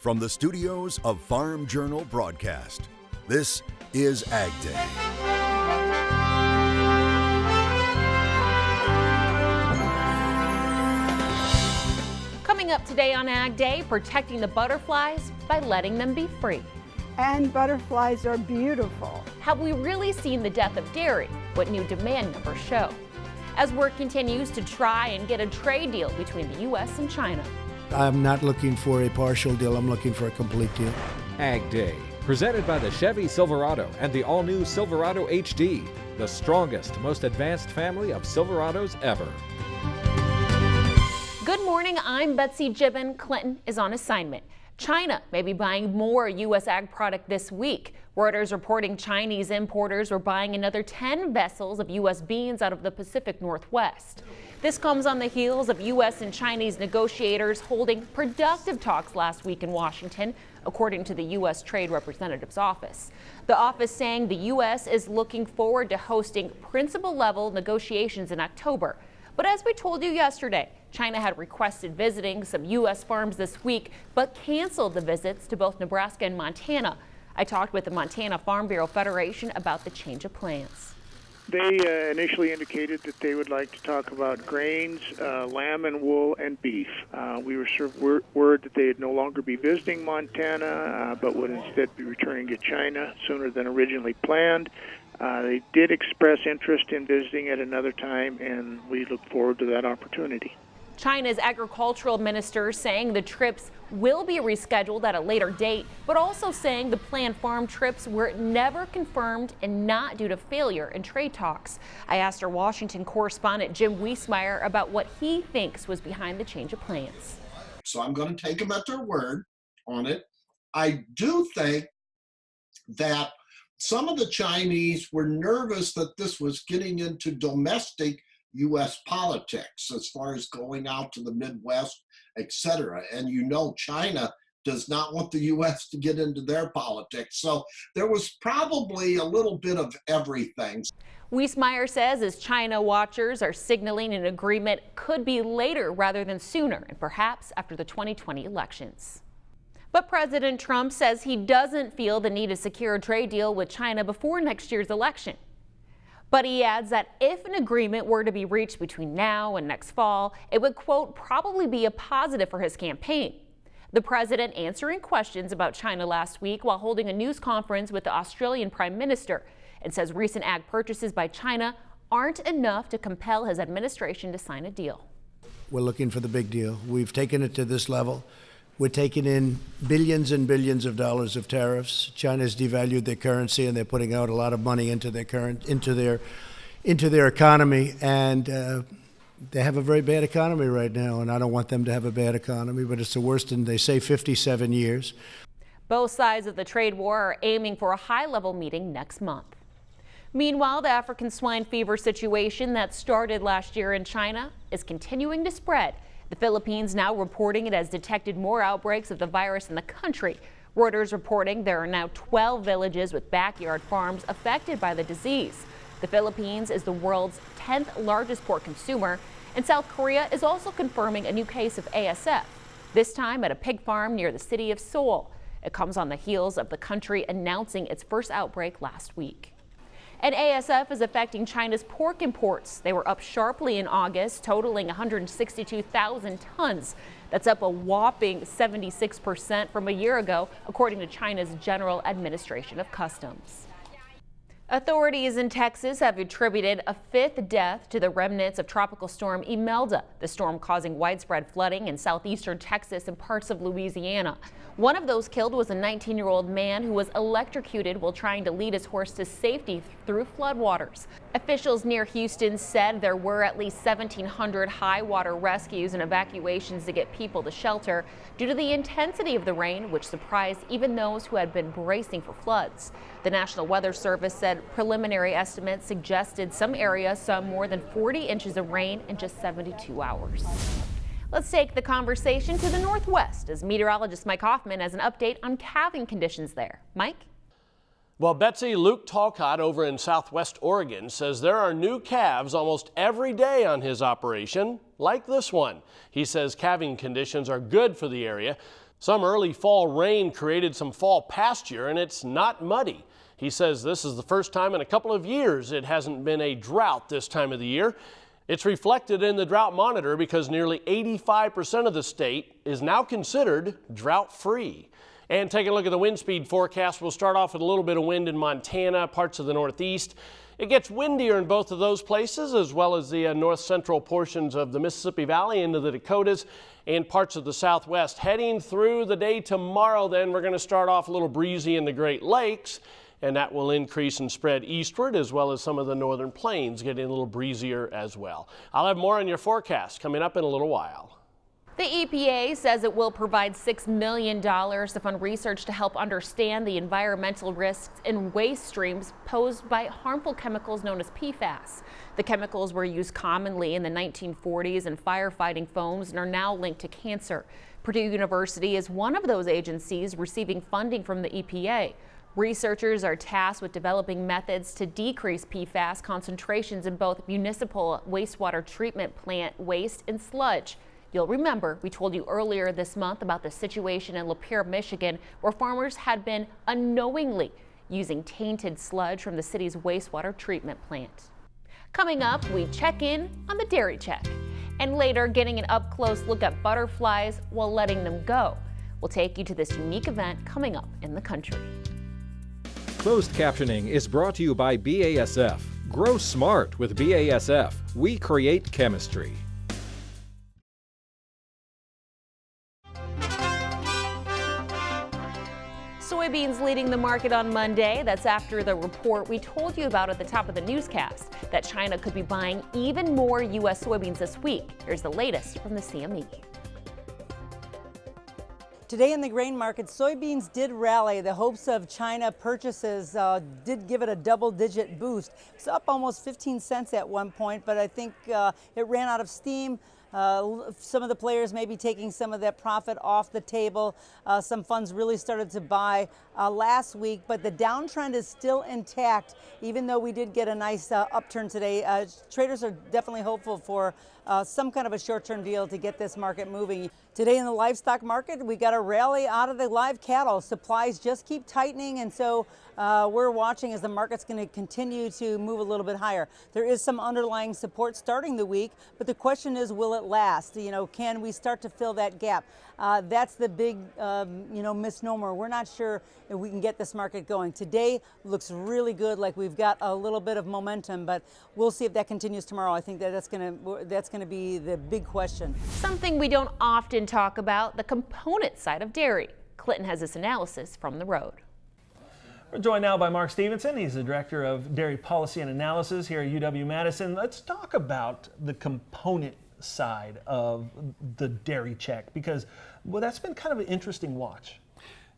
From the studios of Farm Journal Broadcast, this is AgDay. Coming up today on AgDay, protecting the butterflies by letting them be free. And butterflies are beautiful. Have we really seen the death of dairy? What new demand numbers show? As work continues to try and get a trade deal between the U.S. and China. I'm not looking for a partial deal, I'm looking for a complete deal. AgDay, presented by the Chevy Silverado and the all-new Silverado HD, the strongest, most advanced family of Silverados ever. Good morning, I'm Betsy Gibbon. Clinton is on assignment. China may be buying more U.S. ag product this week. Reuters reporting Chinese importers are buying another 10 vessels of U.S. beans out of the Pacific Northwest. This comes on the heels of U.S. and Chinese negotiators holding productive talks last week in Washington, according to the U.S. Trade Representative's office. The office saying the U.S. is looking forward to hosting principal-level negotiations in October. But as we told you yesterday, China had requested visiting some U.S. farms this week, but canceled the visits to both Nebraska and Montana. I talked with the Montana Farm Bureau Federation about the change of plans. They initially indicated that they would like to talk about grains, lamb and wool, and beef. We were served word that they'd no longer be visiting Montana, but would instead be returning to China sooner than originally planned. They did express interest in visiting at another time, and we look forward to that opportunity. China's agricultural minister saying the trips will be rescheduled at a later date, but also saying the planned farm trips were never confirmed and not due to failure in trade talks. I asked our Washington correspondent Jim Wiesmeyer about what he thinks was behind the change of plans. So I'm going to take them at their word on it. I do think that some of the Chinese were nervous that this was getting into domestic U.S. politics as far as going out to the Midwest, etc. And you know China does not want the U.S. to get into their politics. So there was probably a little bit of everything. Wiesmeyer says as China watchers are signaling an agreement could be later rather than sooner, and perhaps after the 2020 elections. But President Trump says he doesn't feel the need to secure a trade deal with China before next year's election. But he adds that if an agreement were to be reached between now and next fall, it would, quote, probably be a positive for his campaign. The president answering questions about China last week while holding a news conference with the Australian Prime Minister, and says recent ag purchases by China aren't enough to compel his administration to sign a deal. We're looking for the big deal. We've taken it to this level. We're taking in billions and billions of dollars of tariffs. China's devalued their currency, and they're putting out a lot of money into their economy, and they have a very bad economy right now. And I don't want them to have a bad economy, but it's the worst in, they say, 57 years. Both sides of the trade war are aiming for a high-level meeting next month. Meanwhile, the African swine fever situation that started last year in China is continuing to spread. The Philippines now reporting it has detected more outbreaks of the virus in the country. Reuters reporting there are now 12 villages with backyard farms affected by the disease. The Philippines is the world's 10th largest pork consumer, and South Korea is also confirming a new case of ASF, this time at a pig farm near the city of Seoul. It comes on the heels of the country announcing its first outbreak last week. And ASF is affecting China's pork imports. They were up sharply in August, totaling 162,000 tons. That's up a whopping 76% from a year ago, according to China's General Administration of Customs. Authorities in Texas have attributed a fifth death to the remnants of Tropical Storm Imelda, the storm causing widespread flooding in southeastern Texas and parts of Louisiana. One of those killed was a 19-year-old man who was electrocuted while trying to lead his horse to safety through floodwaters. Officials near Houston said there were at least 1,700 high water rescues and evacuations to get people to shelter due to the intensity of the rain, which surprised even those who had been bracing for floods. The National Weather Service said preliminary estimates suggested some areas saw more than 40 inches of rain in just 72 hours. Let's take the conversation to the Northwest as meteorologist Mike Hoffman has an update on calving conditions there. Mike? Well, Betsy, Luke Talcott over in Southwest Oregon says there are new calves almost every day on his operation, like this one. He says calving conditions are good for the area. Some early fall rain created some fall pasture, and it's not muddy. He says this is the first time in a couple of years it hasn't been a drought this time of the year. It's reflected in the drought monitor because nearly 85% of the state is now considered drought-free. And taking a look at the wind speed forecast, we'll start off with a little bit of wind in Montana, parts of the Northeast. It gets windier in both of those places, as well as the north central portions of the Mississippi Valley into the Dakotas and parts of the Southwest. Heading through the day tomorrow, then we're going to start off a little breezy in the Great Lakes, and that will increase and spread eastward, as well as some of the northern plains getting a little breezier as well. I'll have more on your forecast coming up in a little while. The EPA says it will provide $6 million to fund research to help understand the environmental risks in waste streams posed by harmful chemicals known as PFAS. The chemicals were used commonly in the 1940s in firefighting foams and are now linked to cancer. Purdue University is one of those agencies receiving funding from the EPA. Researchers are tasked with developing methods to decrease PFAS concentrations in both municipal wastewater treatment plant waste and sludge. You'll remember we told you earlier this month about the situation in Lapeer, Michigan, where farmers had been unknowingly using tainted sludge from the city's wastewater treatment plant. Coming up, we check in on the dairy check, and later getting an up-close look at butterflies while letting them go. We'll take you to this unique event coming up in the country. Closed captioning is brought to you by BASF. Grow smart with BASF. We create chemistry. Soybeans leading the market on Monday. That's after the report we told you about at the top of the newscast that China could be buying even more U.S. soybeans this week. Here's the latest from the CME. Today in the grain market, soybeans did rally. The hopes of China purchases did give it a double-digit boost. It's up almost 15 cents at one point, but I think it ran out of steam. Some of the players may be taking some of that profit off the table. Some funds really started to buy last week, but the downtrend is still intact, even though we did get a nice upturn today. Traders are definitely hopeful for some kind of a short-term deal to get this market moving. Today in the livestock market, we got a rally out of the live cattle. Supplies just keep tightening, and so we're watching as the market's going to continue to move a little bit higher. There is some underlying support starting the week, but the question is, will it last? You know, can we start to fill that gap? That's the big, misnomer. We're not sure if we can get this market going. Today looks really good, like we've got a little bit of momentum, but we'll see if that continues tomorrow. I think that's going to be the big question. Something we don't often talk about, the component side of dairy. Clinton has this analysis from the road. We're joined now by Mark Stevenson. He's the Director of Dairy Policy and Analysis here at UW-Madison. Let's talk about the component side of the dairy check, because that's been kind of an interesting watch.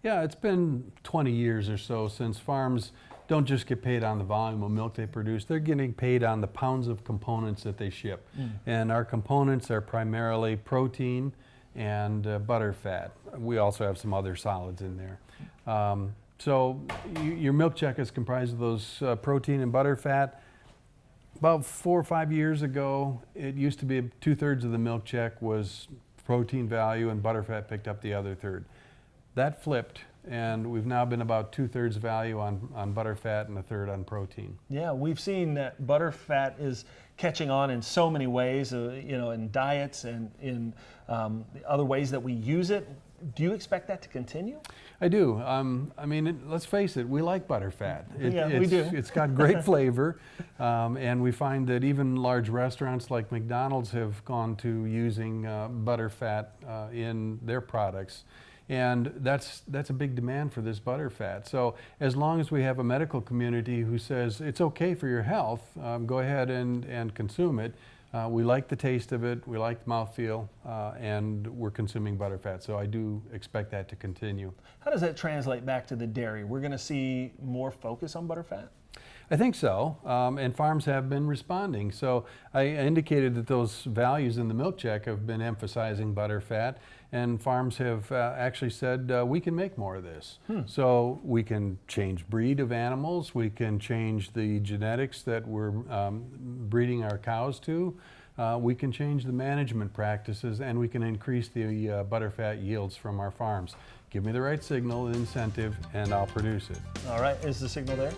Yeah, it's been 20 years or so since farms don't just get paid on the volume of milk they produce, they're getting paid on the pounds of components that they ship. And our components are primarily protein and butter fat. We also have some other solids in there. So your milk check is comprised of those protein and butter fat. About 4 or 5 years ago, it used to be 2/3 of the milk check was protein value and butter fat picked up the other third. That flipped, and we've now been about 2/3 value on butter fat and 1/3 on protein. Yeah, we've seen that butter fat is catching on in so many ways, in diets and in other ways that we use it. Do you expect that to continue? I do. Let's face it, we like butter fat. We do. It's got great flavor, and we find that even large restaurants like McDonald's have gone to using butter fat in their products. And that's a big demand for this butter fat. So as long as we have a medical community who says it's okay for your health, go ahead and consume it. We like the taste of it, we like the mouthfeel, and we're consuming butter fat. So I do expect that to continue. How does that translate back to the dairy? We're going to see more focus on butter fat? I think so, and farms have been responding. So I indicated that those values in the milk check have been emphasizing butter fat, and farms have actually said we can make more of this. So we can change breed of animals, we can change the genetics that we're breeding our cows to. we can change the management practices and we can increase the butterfat yields from our farms. Give me the right signal and incentive and I'll produce it. All right, is the signal there?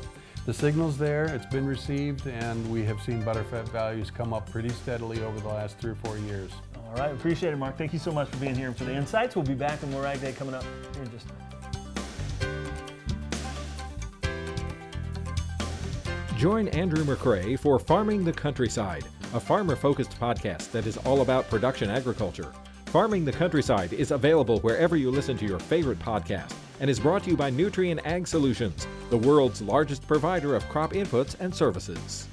The signal's there, it's been received, and we have seen butterfat values come up pretty steadily over the last 3 or 4 years. All right, appreciate it, Mark. Thank you so much for being here and for the insights. We'll be back with more Ag Day coming up here in just a minute. Join Andrew McRae for Farming the Countryside, a farmer-focused podcast that is all about production agriculture. Farming the Countryside is available wherever you listen to your favorite podcast and is brought to you by Nutrien Ag Solutions, the world's largest provider of crop inputs and services.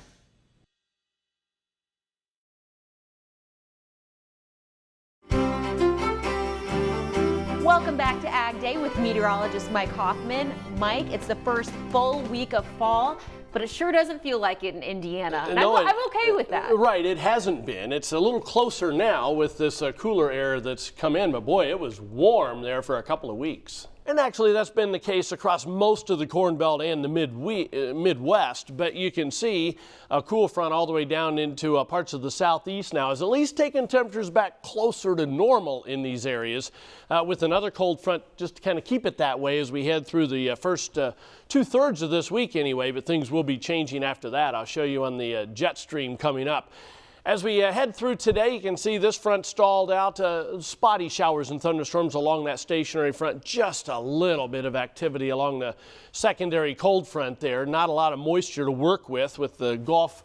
Welcome back to Ag Day with meteorologist Mike Hoffman. Mike, it's the first full week of fall, but it sure doesn't feel like it in Indiana. And No, I'm okay with that. Right, it hasn't been. It's a little closer now with this cooler air that's come in, but boy, it was warm there for a couple of weeks. And actually, that's been the case across most of the Corn Belt and the Midwest, but you can see a cool front all the way down into parts of the southeast now is at least taking temperatures back closer to normal in these areas, with another cold front just to kind of keep it that way as we head through the first 2/3 of this week anyway, but things will be changing after that. I'll show you on the jet stream coming up. As we head through today, you can see this front stalled out, spotty showers and thunderstorms along that stationary front, just a little bit of activity along the secondary cold front there. Not a lot of moisture to work with the Gulf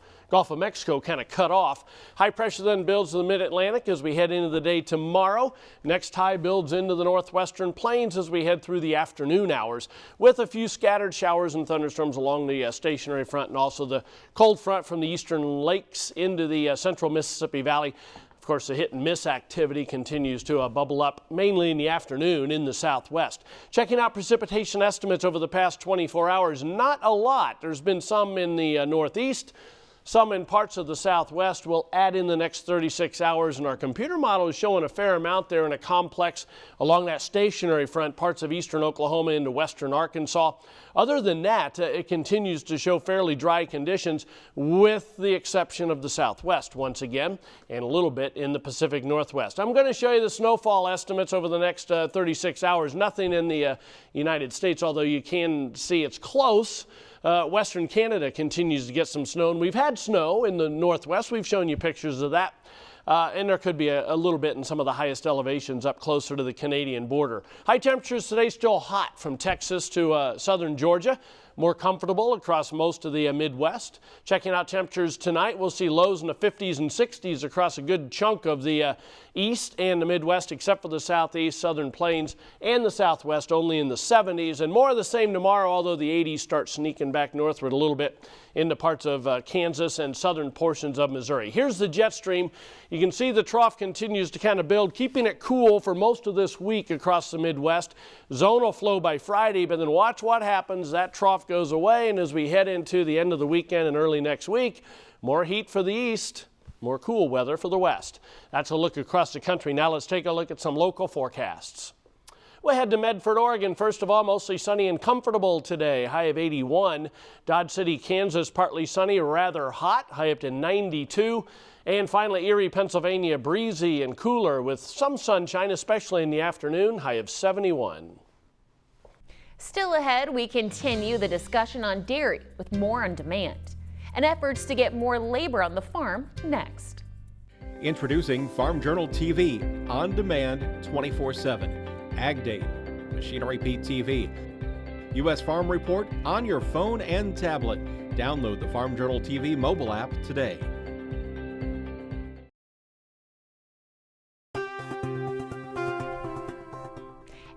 of Mexico kind of cut off. High pressure then builds to the mid-Atlantic as we head into the day tomorrow. Next high builds into the northwestern plains as we head through the afternoon hours with a few scattered showers and thunderstorms along the stationary front and also the cold front from the eastern lakes into the central Mississippi Valley. Of course, the hit and miss activity continues to bubble up mainly in the afternoon in the southwest. Checking out precipitation estimates over the past 24 hours, not a lot. There's been some in the northeast, some in parts of the southwest. Will add in the next 36 hours, and our computer model is showing a fair amount there in a complex along that stationary front, parts of eastern Oklahoma into western Arkansas. Other than that, it continues to show fairly dry conditions with the exception of the southwest once again, and a little bit in the Pacific Northwest. I'm going to show you the snowfall estimates over the next 36 hours. Nothing in the United States, although you can see it's close. Western Canada continues to get some snow, and we've had snow in the northwest. We've shown you pictures of that. And there could be a little bit in some of the highest elevations up closer to the Canadian border. High temperatures today still hot from Texas to southern Georgia. More comfortable across most of the Midwest. Checking out temperatures tonight, we'll see lows in the 50s and 60s across a good chunk of the east and the Midwest, except for the southeast, southern plains, and the southwest, only in the 70s. And more of the same tomorrow, although the 80s start sneaking back northward a little bit into parts of Kansas and southern portions of Missouri. Here's the jet stream. You can see the trough continues to kind of build, keeping it cool for most of this week across the Midwest. Zonal flow by Friday, but then watch what happens. That trough goes away, and as we head into the end of the weekend and early next week, more heat for the east, more cool weather for the west. That's a look across the country. Now let's take a look at some local forecasts. We'll head to Medford, Oregon. First of all, mostly sunny and comfortable today. High of 81. Dodge City, Kansas, partly sunny, rather hot. High up to 92. And finally, Erie, Pennsylvania, breezy and cooler with some sunshine, especially in the afternoon. High of 71. Still ahead, we continue the discussion on dairy with more on demand and efforts to get more labor on the farm next. Introducing Farm Journal TV, on demand 24/7. AgDay, Machinery Pete TV, U.S. Farm Report on your phone and tablet. Download the Farm Journal TV mobile app today.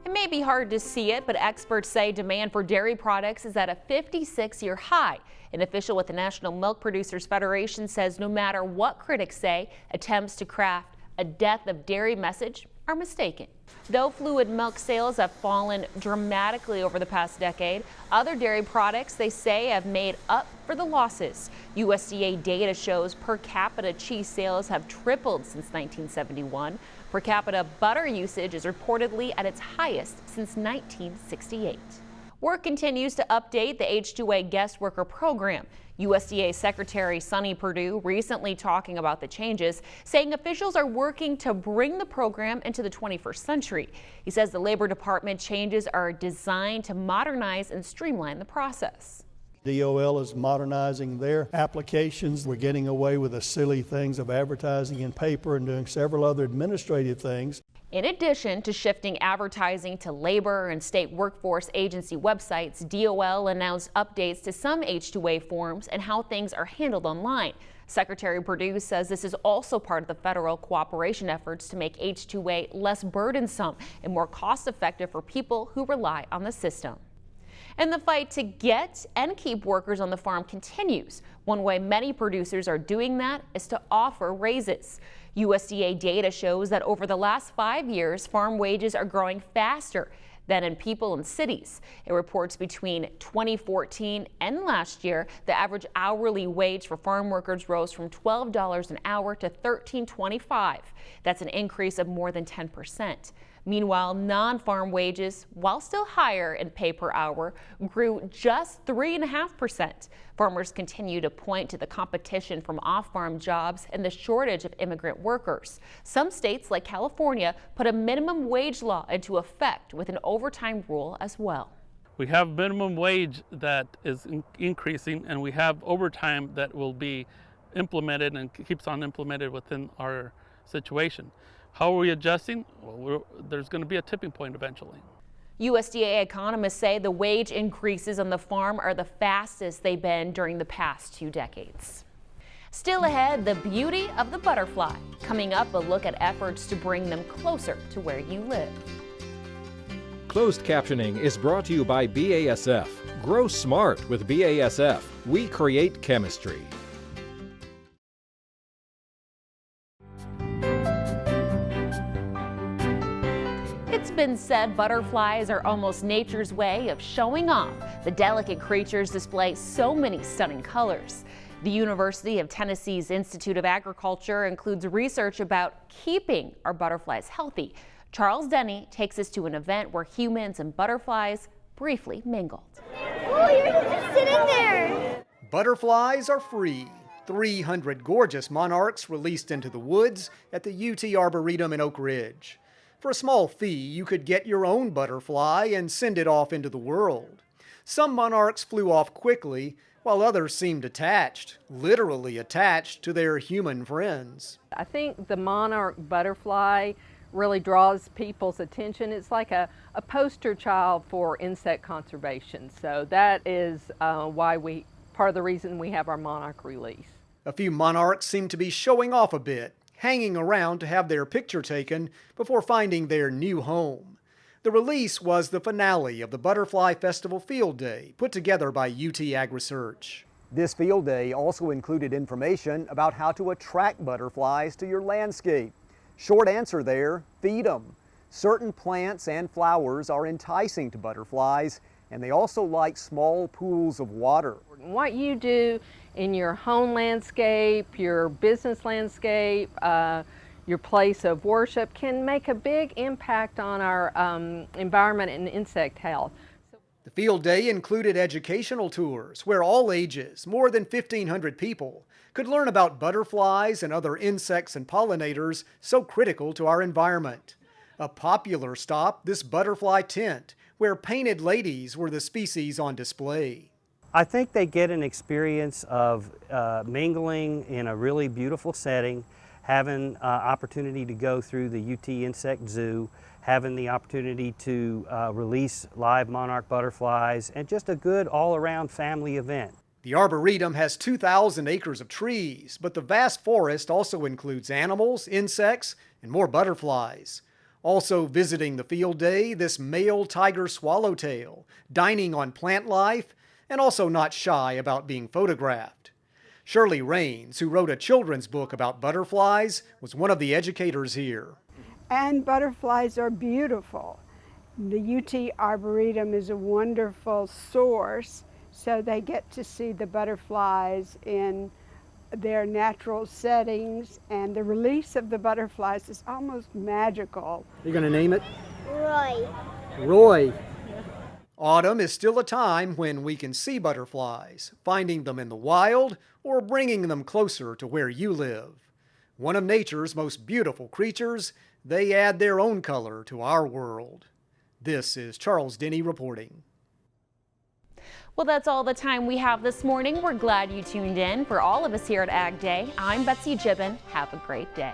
It may be hard to see it, but experts say demand for dairy products is at a 56-year high. An official with the National Milk Producers Federation says no matter what critics say, attempts to craft a death of dairy message are mistaken. Though fluid milk sales have fallen dramatically over the past decade, other dairy products, they say, have made up for the losses. USDA data shows per capita cheese sales have tripled since 1971. Per capita butter usage is reportedly at its highest since 1968. Work continues to update the H-2A guest worker program. USDA Secretary Sonny Perdue recently talking about the changes, saying officials are working to bring the program into the 21st century. He says the Labor Department changes are designed to modernize and streamline the process. DOL is modernizing their applications. We're getting away with the silly things of advertising in paper and doing several other administrative things. In addition to shifting advertising to labor and state workforce agency websites, DOL announced updates to some H-2A forms and how things are handled online. Secretary Perdue says this is also part of the federal cooperation efforts to make H-2A less burdensome and more cost-effective for people who rely on the system. And the fight to get and keep workers on the farm continues. One way many producers are doing that is to offer raises. USDA data shows that over the last 5 years, farm wages are growing faster than in people in cities. It reports between 2014 and last year, the average hourly wage for farm workers rose from $12 an hour to $13.25. That's an increase of more than 10%. Meanwhile, non-farm wages, while still higher in pay per hour, grew just 3.5%. Farmers continue to point to the competition from off-farm jobs and the shortage of immigrant workers. Some states, like California, put a minimum wage law into effect with an overtime rule as well. We have minimum wage that is increasing, and we have overtime that will be implemented and keeps on implemented within our situation. How are we adjusting? Well, there's going to be a tipping point eventually. USDA economists say the wage increases on the farm are the fastest they've been during the past 2 decades. Still ahead, the beauty of the butterfly. Coming up, a look at efforts to bring them closer to where you live. Closed captioning is brought to you by BASF. Grow smart with BASF. We create chemistry. It's been said butterflies are almost nature's way of showing off. The delicate creatures display so many stunning colors. The University of Tennessee's Institute of Agriculture includes research about keeping our butterflies healthy. Charles Denny takes us to an event where humans and butterflies briefly mingled. Oh, you're just sitting there. Butterflies are free. 300 gorgeous monarchs released into the woods at the UT Arboretum in Oak Ridge. For a small fee, you could get your own butterfly and send it off into the world. Some monarchs flew off quickly, while others seemed attached, literally attached to their human friends. I think the monarch butterfly really draws people's attention. It's like a poster child for insect conservation. So that is part of the reason we have our monarch release. A few monarchs seem to be showing off a bit, hanging around to have their picture taken before finding their new home. The release was the finale of the Butterfly Festival Field Day, put together by UT Ag Research. This field day also included information about how to attract butterflies to your landscape. Short answer there, feed them. Certain plants and flowers are enticing to butterflies, and they also like small pools of water. What you do in your home landscape, your business landscape, your place of worship can make a big impact on our environment and insect health. The field day included educational tours where all ages, more than 1,500 people, could learn about butterflies and other insects and pollinators so critical to our environment. A popular stop, this butterfly tent, where painted ladies were the species on display. I think they get an experience of mingling in a really beautiful setting, having opportunity to go through the UT Insect Zoo, having the opportunity to release live monarch butterflies, and just a good all-around family event. The Arboretum has 2,000 acres of trees, but the vast forest also includes animals, insects, and more butterflies. Also visiting the field day, this male tiger swallowtail, dining on plant life, and also not shy about being photographed. Shirley Raines, who wrote a children's book about butterflies, was one of the educators here. And butterflies are beautiful. The UT Arboretum is a wonderful source, so they get to see the butterflies in their natural settings, and the release of the butterflies is almost magical. You're going to name it? Roy. Roy. Autumn is still a time when we can see butterflies, finding them in the wild or bringing them closer to where you live. One of nature's most beautiful creatures, they add their own color to our world. This is Charles Denny reporting. Well, that's all the time we have this morning. We're glad you tuned in. For all of us here at Ag Day, I'm Betsy Gibbon. Have a great day.